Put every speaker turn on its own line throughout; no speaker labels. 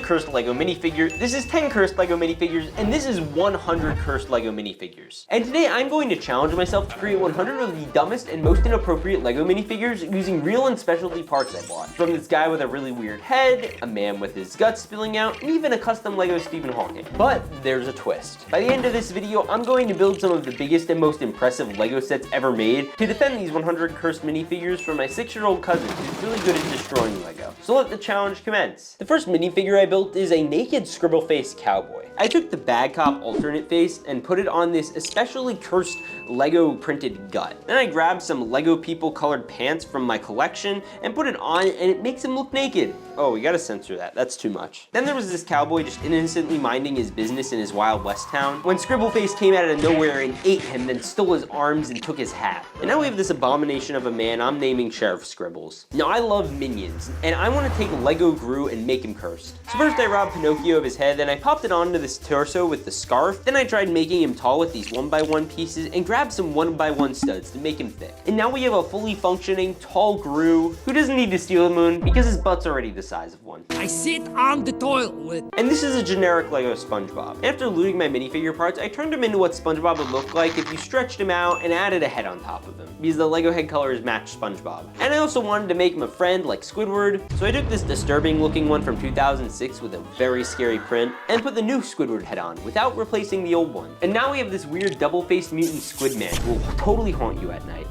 cursed Lego minifigure, this is 10 cursed Lego minifigures, and this is 100 cursed Lego minifigures. And today I'm going to challenge myself to create 100 of the dumbest and most inappropriate Lego minifigures using real and specialty parts I bought. From this guy with a really weird head, a man with his guts spilling out, and even a custom Lego Stephen Hawking. But there's a twist. By the end of this video, I'm going to build some of the biggest and most impressive Lego sets ever made to defend these 100 cursed minifigures from my 6-year-old cousin who's really good at destroying Lego. So let the challenge commence. The first minifigure I built is a naked scribble-faced cowboy. I took the Bad Cop alternate face and put it on this especially cursed Lego printed gut. Then I grabbed some Lego people colored pants from my collection and put it on, and it makes him look naked. Oh, we gotta censor that, that's too much. Then there was this cowboy just innocently minding his business in his Wild West town when Scribbleface came out of nowhere and ate him, then stole his arms and took his hat. And now we have this abomination of a man I'm naming Sheriff Scribbles. Now I love minions, and I want to take Lego Gru and make him cursed. So first I robbed Pinocchio of his head, then I popped it onto this torso with the scarf, then I tried making him tall with these 1x1 pieces and grabbed some 1x1 studs to make him thick. And now we have a fully functioning, tall Gru who doesn't need to steal the moon because his butt's already the size of one.
I sit on the toilet. And
this is a generic Lego SpongeBob. After looting my minifigure parts, I turned him into what SpongeBob would look like if you stretched him out and added a head on top of him, because the Lego head colors match SpongeBob. And I also wanted to make him a friend like Squidward, so I took this disturbing looking one from 2006 with a very scary print and put the new Squidward head on without replacing the old one. And now we have this weird double-faced mutant squid man who will totally haunt you at night.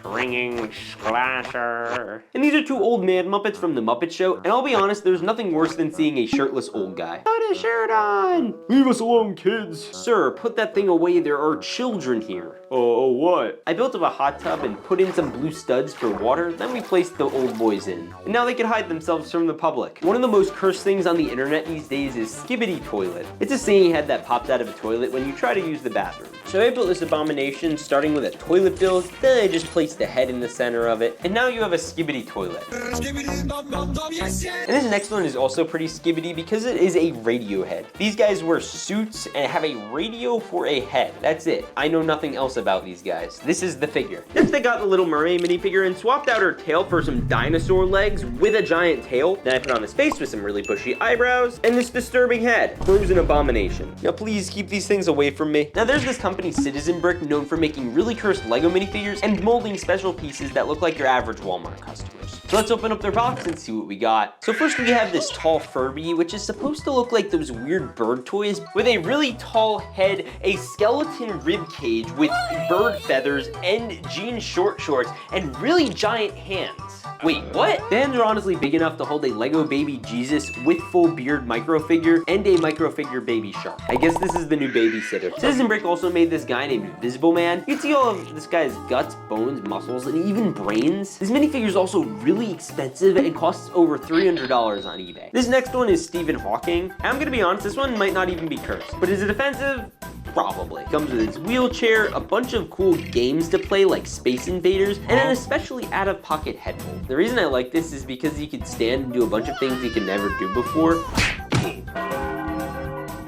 Ringing splasher. And these are two old man Muppets from the Muppet Show, and I'll be honest, there's nothing worse than seeing a shirtless old guy. Put a shirt on! Leave us alone, kids! Sir, put that thing away, there are children here. Oh, what? I built up a hot tub and put in some blue studs for water, then we placed the old boys in. And now they can hide themselves from the public. One of the most cursed things on the internet these days is Skibbity Toilet. It's a saying head that pops out of a toilet when you try to use the bathroom. So I built this abomination starting with a toilet build, then I just placed the head in the center of it, and now you have a Skibbity Toilet. And this next one is also pretty skibbity because it is a radio head. These guys wear suits and have a radio for a head. That's it. I know nothing else about these guys. This is the figure. Next I got the Little Mermaid minifigure and swapped out her tail for some dinosaur legs with a giant tail. Then I put on his face with some really bushy eyebrows and this disturbing head. Proves an abomination. Now please keep these things away from me. Now there's this company Citizen Brick known for making really cursed Lego minifigures and molding special pieces that look like your average Walmart customers. So let's open up their box and see what we got. So first we have this tall Furby, which is supposed to look like those weird bird toys with a really tall head, a skeleton rib cage with bird feathers and jean short shorts and really giant hands. Wait, what? The hands are honestly big enough to hold a Lego baby Jesus with full beard microfigure and a microfigure baby shark. I guess this is the new babysitter. Citizen Brick also made this guy named Invisible Man. You can see all of this guy's guts, bones, muscles, and even brains. This minifigure is also really expensive and costs over $300 on eBay. This next one is Stephen Hawking. And I'm gonna be honest, this one might not even be cursed, but is it offensive? Probably. Comes with its wheelchair, a bunch of cool games to play like Space Invaders, and an especially out-of-pocket head hold. The reason I like this is because you can stand and do a bunch of things you can never do before.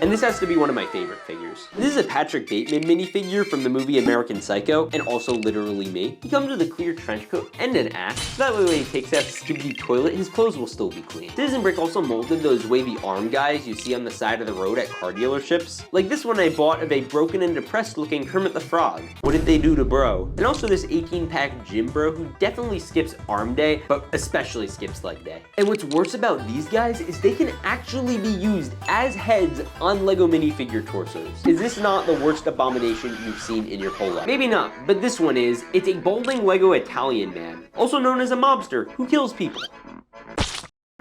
And this has to be one of my favorite figures. This is a Patrick Bateman minifigure from the movie American Psycho, and also literally me. He comes with a clear trench coat and an axe, so that way when he takes out the Skibbity Toilet, his clothes will still be clean. Citizen Brick also molded those wavy arm guys you see on the side of the road at car dealerships. Like this one I bought of a broken and depressed looking Kermit the Frog. What did they do to bro? And also this 18-pack gym bro who definitely skips arm day, but especially skips leg day. And what's worse about these guys is they can actually be used as heads on Lego minifigure torsos. Is this not the worst abomination you've seen in your whole life? Maybe not, but this one is. It's a balding Lego Italian man, also known as a mobster who kills people.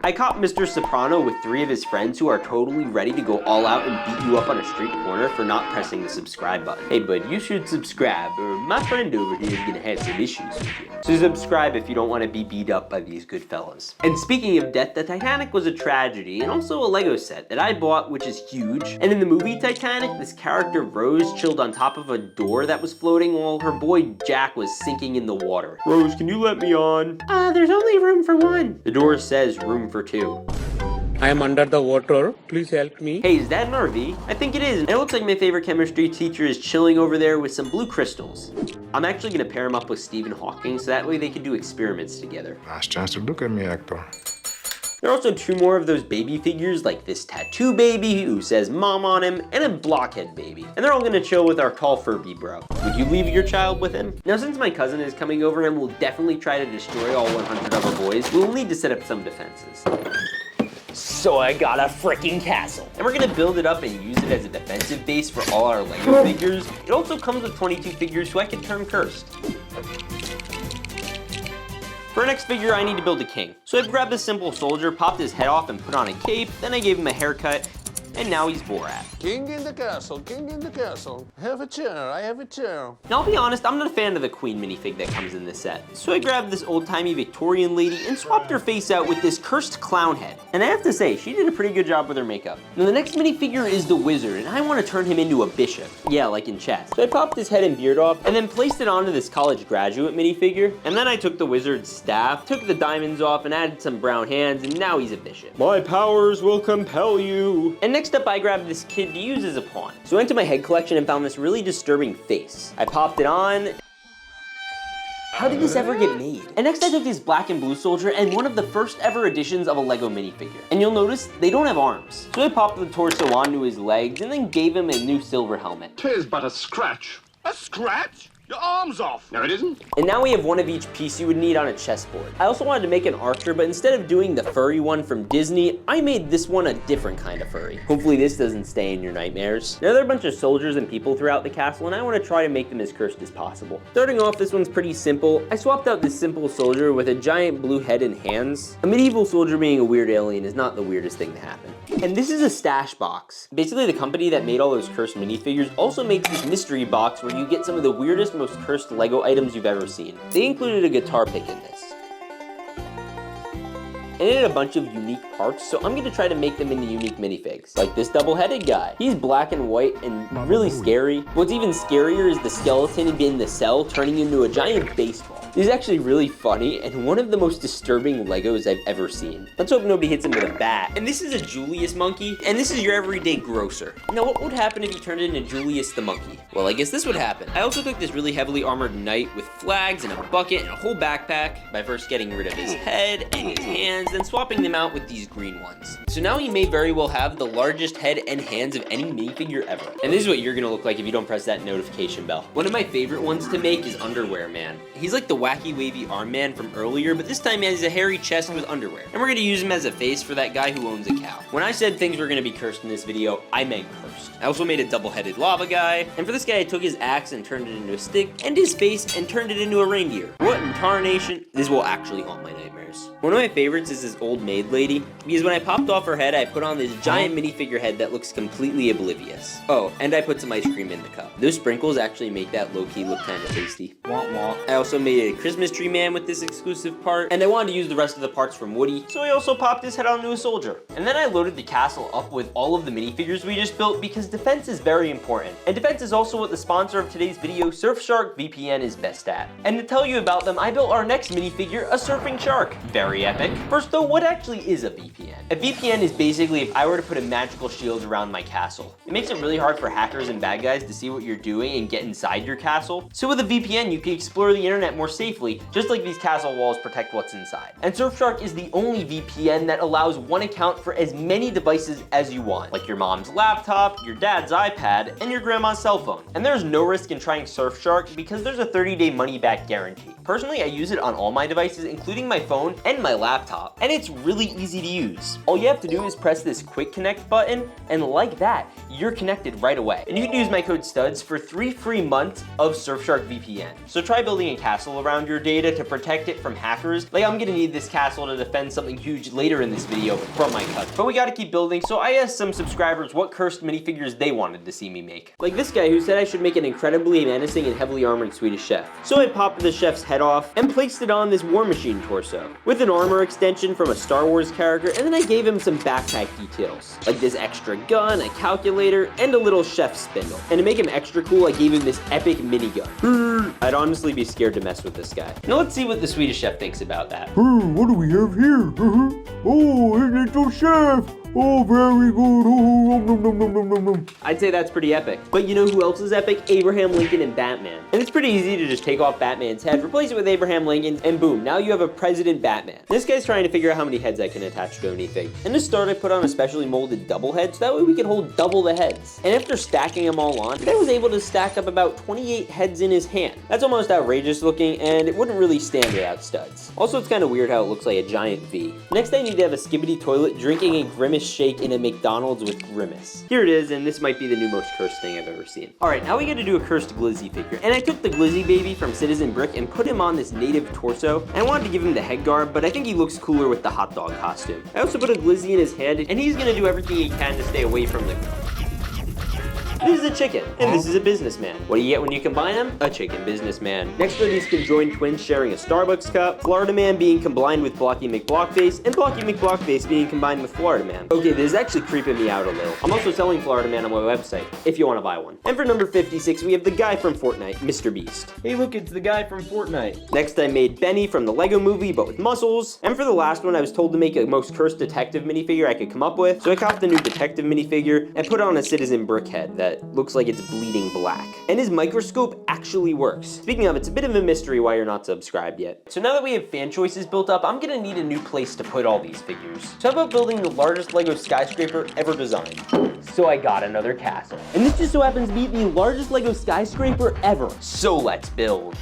I caught Mr. Soprano with 3 of his friends who are totally ready to go all out and beat you up on a street corner for not pressing the subscribe button. Hey bud, you should subscribe or my friend over here is gonna have some issues with you. So subscribe if you don't want to be beat up by these good fellas. And speaking of death, the Titanic was a tragedy and also a Lego set that I bought, which is huge. And in the movie Titanic, this character Rose chilled on top of a door that was floating while her boy Jack was sinking in the water. Rose, can you let me on? There's only room for 1. The door says room for 2.
I am under the water. Please help me.
Hey, is that an RV? I think it is. And it looks like my favorite chemistry teacher is chilling over there with some blue crystals. I'm actually gonna pair him up with Stephen Hawking so that way they can do experiments together.
Last chance to look at me, actor.
There are also 2 more of those baby figures, like this tattoo baby who says mom on him, and a blockhead baby. And they're all gonna chill with our tall Furby bro. Would you leave your child with him? Now, since my cousin is coming over and will definitely try to destroy all 100 of our boys, we'll need to set up some defenses. So I got a freaking castle. And we're gonna build it up and use it as a defensive base for all our Lego figures. It also comes with 22 figures, so I can turn cursed. For our next figure, I need to build a king. So I've grabbed a simple soldier, popped his head off and put on a cape, then I gave him a haircut, and now he's Borat.
King in the castle, king in the castle. Have a chair, I have a chair.
Now I'll be honest, I'm not a fan of the queen minifig that comes in this set. So I grabbed this old-timey Victorian lady and swapped her face out with this cursed clown head. And I have to say, she did a pretty good job with her makeup. Now the next minifigure is the wizard, and I want to turn him into a bishop. Yeah, like in chess. So I popped his head and beard off, and then placed it onto this college graduate minifigure. And then I took the wizard's staff, took the diamonds off, and added some brown hands, and now he's a bishop. My powers will compel you. And next up, I grabbed this kid to use as a pawn. So I went to my head collection and found this really disturbing face. I popped it on. How did this ever get made? And next I took this black and blue soldier and one of the first ever editions of a Lego minifigure. And you'll notice they don't have arms. So I popped the torso onto his legs and then gave him a new silver helmet.
'Tis but a scratch. A scratch? Your arm's off. No, it isn't.
And now we have one of each piece you would need on a chessboard. I also wanted to make an archer, but instead of doing the furry one from Disney, I made this one a different kind of furry. Hopefully this doesn't stay in your nightmares. Now there are a bunch of soldiers and people throughout the castle, and I want to try to make them as cursed as possible. Starting off, this one's pretty simple. I swapped out this simple soldier with a giant blue head and hands. A medieval soldier being a weird alien is not the weirdest thing to happen. And this is a stash box. Basically, the company that made all those cursed minifigures also makes this mystery box where you get some of the weirdest, most cursed Lego items you've ever seen. They included a guitar pick in this. And it had a bunch of unique parts, so I'm gonna try to make them into unique minifigs. Like this double-headed guy. He's black and white and really scary. What's even scarier is the skeleton in the cell turning into a giant baseball. This is actually really funny and one of the most disturbing Legos I've ever seen. Let's hope nobody hits him with a bat. And this is a Julius monkey, and this is your everyday grocer. Now what would happen if you turned it into Julius the monkey? Well, I guess this would happen. I also took this really heavily armored knight with flags and a bucket and a whole backpack by first getting rid of his head and his hands, then swapping them out with these green ones. So now he may very well have the largest head and hands of any minifigure ever. And this is what you're gonna look like if you don't press that notification bell. One of my favorite ones to make is Underwear Man. He's like the wacky wavy arm man from earlier, but this time he has a hairy chest with underwear. And we're gonna use him as a face for that guy who owns a cow. When I said things were gonna be cursed in this video, I meant cursed. I also made a double-headed lava guy, and for this guy I took his axe and turned it into a stick, and his face and turned it into a reindeer. What in tarnation? This will actually haunt my nightmares. One of my favorites is this old maid lady, because when I popped off her head, I put on this giant minifigure head that looks completely oblivious. Oh, and I put some ice cream in the cup. Those sprinkles actually make that low-key look kind of tasty. Wah wah. I also made a Christmas tree man with this exclusive part, and I wanted to use the rest of the parts from Woody, so I also popped his head onto a soldier. And then I loaded the castle up with all of the minifigures we just built because defense is very important. And defense is also what the sponsor of today's video, Surfshark VPN, is best at. And to tell you about them, I built our next minifigure, a surfing shark. Very epic. First though, what actually is a VPN? A VPN is basically if I were to put a magical shield around my castle. It makes it really hard for hackers and bad guys to see what you're doing and get inside your castle. So with a VPN, you can explore the internet more safely, just like these castle walls protect what's inside. And Surfshark is the only VPN that allows one account for as many devices as you want, like your mom's laptop, your dad's iPad, and your grandma's cell phone. And there's no risk in trying Surfshark because there's a 30-day money-back guarantee. Personally, I use it on all my devices, including my phone and my laptop, and it's really easy to use. All you have to do is press this quick connect button, and like that, you're connected right away. And you can use my code STUDS for 3 free months of Surfshark VPN. So try building a castle around your data to protect it from hackers. Like I'm gonna need this castle to defend something huge later in this video from my cousin. But we gotta keep building, so I asked some subscribers what cursed minifigures they wanted to see me make. Like this guy who said I should make an incredibly menacing and heavily armored Swedish chef. So I popped the chef's head off and placed it on this War Machine torso with an armor extension from a Star Wars character, and then I gave him some backpack details, like this extra gun, a calculator, and a little chef spindle. And to make him extra cool, I gave him this epic minigun. I'd honestly be scared to mess with this guy. Now let's see what the Swedish chef thinks about that.
What do we have here? Oh, a little chef. Oh, very good. Oh, nom, nom, nom, nom, nom, nom.
I'd say that's pretty epic. But you know who else is epic? Abraham Lincoln and Batman. And it's pretty easy to just take off Batman's head, replace it with Abraham Lincoln, and boom, now you have a President Batman. This guy's trying to figure out how many heads I can attach to anything. And to start, I put on a specially molded double head, so that way we could hold double the heads. And after stacking them all on, I was able to stack up about 28 heads in his hand. That's almost outrageous looking, and it wouldn't really stand without studs. Also, it's kind of weird how it looks like a giant V. Next, I need to have a Skibbity toilet drinking a Grimace shake in a McDonald's with Grimace. Here it is, and this might be the new most cursed thing I've ever seen. All right, now we gotta do a cursed Glizzy figure. And I took the Glizzy baby from Citizen Brick and put him on this native torso. And I wanted to give him the head garb, but I think he looks cooler with the hot dog costume. I also put a Glizzy in his hand, and he's gonna do everything he can to stay away from the This is a chicken, and this is a businessman. What do you get when you combine them? A chicken businessman. Next are these conjoined twins sharing a Starbucks cup, Florida Man being combined with Blocky McBlockface, and Blocky McBlockface being combined with Florida Man. Okay, this is actually creeping me out a little. I'm also selling Florida Man on my website, if you want to buy one. And for number 56, we have the guy from Fortnite, Mr. Beast. Hey look, it's the guy from Fortnite. Next, I made Benny from the Lego Movie, but with muscles. And for the last one, I was told to make a most cursed detective minifigure I could come up with, so I copped the new detective minifigure and put on a Citizen Brick head that looks like it's bleeding black. And his microscope actually works. Speaking of, it's a bit of a mystery why you're not subscribed yet. So now that we have fan choices built up, I'm gonna need a new place to put all these figures. So how about building the largest Lego skyscraper ever designed? So I got another castle. And this just so happens to be the largest Lego skyscraper ever. So let's build.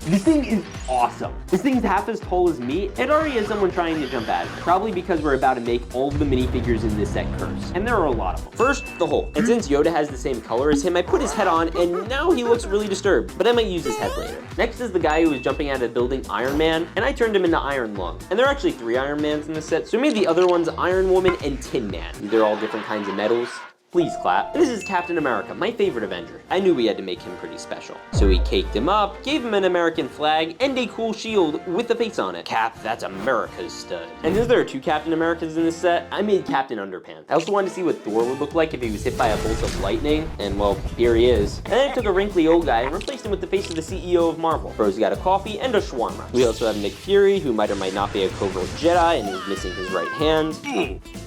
This thing is awesome. This thing's half as tall as me. It already has someone trying to jump at it. Probably because we're about to make all of the minifigures in this set cursed. And there are a lot of them. First, the Hulk. And since Yoda has the same color as him, I put his head on and now he looks really disturbed. But I might use his head later. Next is the guy who was jumping out of building Iron Man. And I turned him into Iron Lung. And there are actually 3 Iron Mans in this set. So we made the other ones Iron Woman and Tin Man. They're all different kinds of metals. Please clap. And this is Captain America, my favorite Avenger. I knew we had to make him pretty special. So we caked him up, gave him an American flag, and a cool shield with a face on it. Cap, that's America's stud. And since there are 2 Captain Americas in this set, I made Captain Underpants. I also wanted to see what Thor would look like if he was hit by a bolt of lightning, and well, here he is. And then I took a wrinkly old guy and replaced him with the face of the CEO of Marvel. Bro's got a coffee and a shawarma. We also have Nick Fury, who might or might not be a covert Jedi, and is missing his right hand.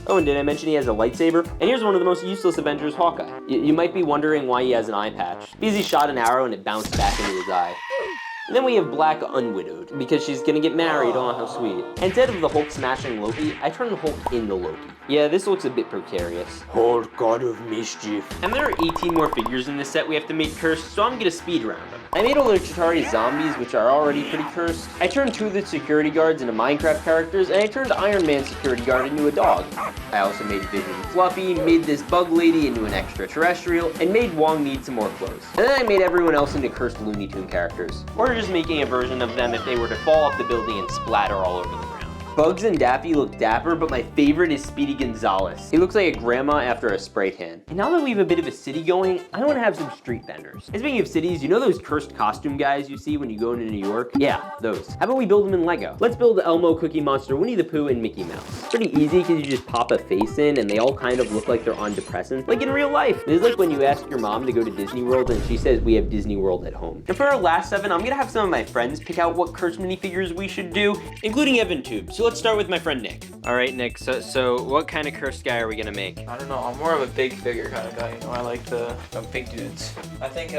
Oh, and did I mention he has a lightsaber? And here's one of the most useless Avengers, Hawkeye. You might be wondering why he has an eye patch. Because he shot an arrow and it bounced back into his eye. And then we have Black Unwidowed, because she's gonna get married. Oh, how sweet. Instead of the Hulk smashing Loki, I turned the Hulk into Loki. Yeah, this looks a bit precarious. Hulk, god of mischief. And there are 18 more figures in this set we have to make cursed, so I'm gonna speed round them. I made all the Chitauri zombies, which are already pretty cursed. I turned 2 of the security guards into Minecraft characters, and I turned Iron Man's security guard into a dog. I also made Vision Fluffy, made this bug lady into an extraterrestrial, and made Wong need some more clothes. And then I made everyone else into cursed Looney Tune characters. Or just making a version of them if they were to fall off the building and splatter all over the ground. Bugs and Daffy look dapper, but my favorite is Speedy Gonzales. He looks like a grandma after a spray tan. And now that we have a bit of a city going, I want to have some street vendors. And speaking of cities, you know those cursed costume guys you see when you go into New York? Yeah, those. How about we build them in Lego? Let's build Elmo, Cookie Monster, Winnie the Pooh, and Mickey Mouse. Pretty easy because you just pop a face in and they all kind of look like they're on depressants, like in real life. It's like when you ask your mom to go to Disney World and she says we have Disney World at home. And for our last 7, I'm gonna have some of my friends pick out what cursed minifigures we should do, including Evan Tube. So let's start with my friend Nick. All right, Nick, so what kind of cursed guy are we gonna make?
I don't know, I'm more of a big figure kind of guy, you know, I like the big dudes. I think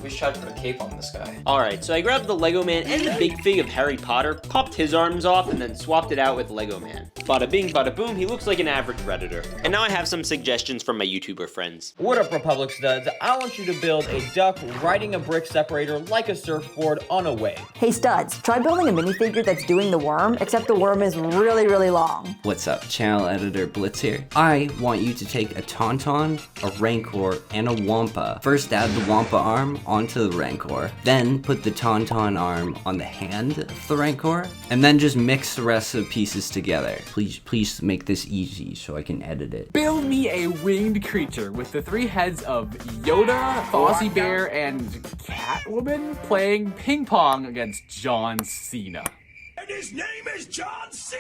we should try to put a cape on this guy.
All right, so I grabbed the Lego Man and the big fig of Harry Potter, popped his arms off, and then swapped it out with Lego Man. Bada bing, bada boom, he looks like an average Redditor. And now I have some suggestions from my YouTuber friends.
What up, Republic Studs? I want you to build a duck riding a brick separator like a surfboard on a wave.
Hey Studs, try building a minifigure that's doing the worm, except the worm is really, really long.
What's up, channel editor Blitz here. I want you to take a Tauntaun, a Rancor, and a Wampa. First add the Wampa arm onto the Rancor, then put the Tauntaun arm on the hand of the Rancor, and then just mix the rest of the pieces together. Please make this easy so I can edit it.
Build me a winged creature with the 3 heads of Yoda, Fozzie Bear, and Catwoman playing ping pong against John Cena.
And his name is John C.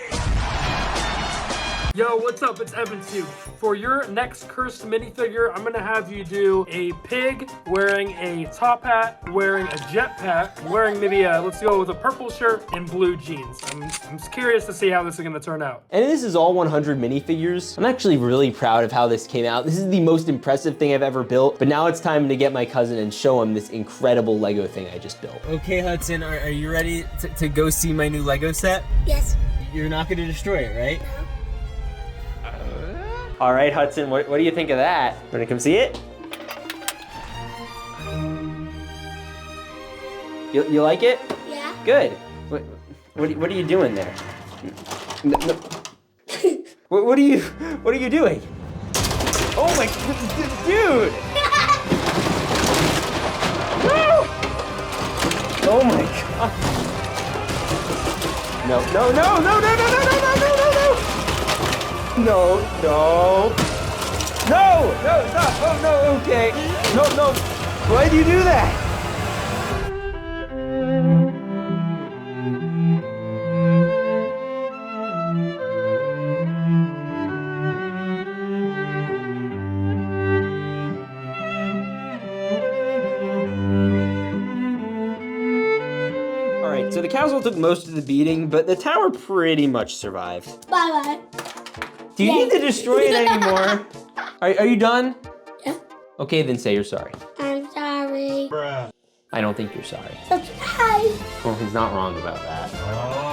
Yo, what's up? It's Evan Sue. For your next cursed minifigure, I'm gonna have you do a pig wearing a top hat, wearing a jetpack, wearing maybe let's go with a purple shirt and blue jeans. I'm curious to see how this is gonna turn out.
And this is all 100 minifigures. I'm actually really proud of how this came out. This is the most impressive thing I've ever built, but now it's time to get my cousin and show him this incredible Lego thing I just built. Okay, Hudson, are you ready to go see my new Lego set?
Yes.
You're not gonna destroy it, right? No. All right, Hudson, what do you think of that? Wanna come see it? You like it?
Yeah.
Good. What are you doing there? No. What are you doing? Oh my, dude! No! Oh my god! No! No, stop! Oh no, okay. No. Why'd you do that? All right, so the castle took most of the beating, but the tower pretty much survived.
Bye-bye.
Do you need to destroy it anymore? Are you done?
Yeah.
Okay, then say you're sorry.
I'm sorry.
I don't think you're sorry.
Subscribe.
Well, he's not wrong about that.